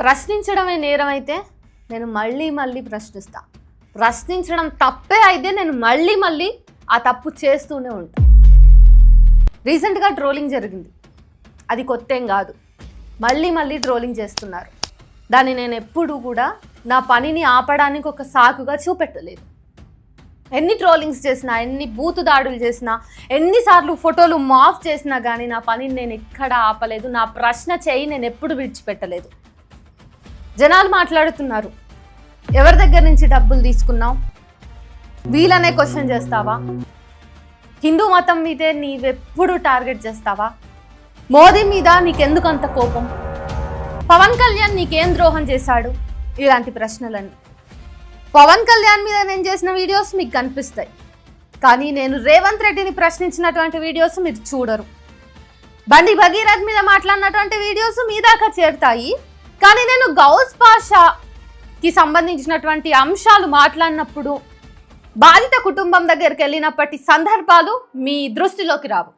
ప్రశ్నించడమే నేరం అయితే నేను మళ్ళీ మళ్ళీ ప్రశ్నిస్తా. ప్రశ్నించడం తప్పే అయితే నేను మళ్ళీ మళ్ళీ ఆ తప్పు చేస్తూనే ఉంటా. రీసెంట్గా ట్రోలింగ్ జరిగింది, అది కొత్త ఏం కాదు. మళ్ళీ మళ్ళీ ట్రోలింగ్ చేస్తున్నారు. దాన్ని నేను ఎప్పుడూ కూడా నా పనిని ఆపడానికి ఒక సాకుగా చూపెట్టలేదు. ఎన్ని ట్రోలింగ్స్ చేసినా, ఎన్ని బూతు దాడులు చేసినా, ఎన్నిసార్లు ఫోటోలు మాఫ్ చేసినా కానీ నా పనిని నేను ఎక్కడ ఆపలేదు. నా ప్రశ్న చేయి నేను ఎప్పుడు విడిచిపెట్టలేదు. జనాలు మాట్లాడుతున్నారు, ఎవరి దగ్గర నుంచి డబ్బులు తీసుకున్నావు, వీళ్ళనే క్వశ్చన్ చేస్తావా, హిందూ మతం మీదే నీవెప్పుడు టార్గెట్ చేస్తావా, మోదీ మీద నీకెందుకు అంత కోపం, పవన్ కళ్యాణ్ నీకేం ద్రోహం చేశాడు, ఇలాంటి ప్రశ్నలన్నీ. పవన్ కళ్యాణ్ మీద నేను చేసిన వీడియోస్ మీకు కనిపిస్తాయి, కానీ నేను రేవంత్ రెడ్డిని ప్రశ్నించినటువంటి వీడియోస్ మీరు చూడరు. బండి భగీరథ్ మీద మాట్లాడినటువంటి వీడియోస్ మీ దాకా చేరుతాయి, కానీ నేను గౌస్ పాషాకి సంబంధించినటువంటి అంశాలు మాట్లాడినప్పుడు బాధిత కుటుంబం దగ్గరికి వెళ్ళినప్పటి సందర్భాలు మీ దృష్టిలోకి రావు.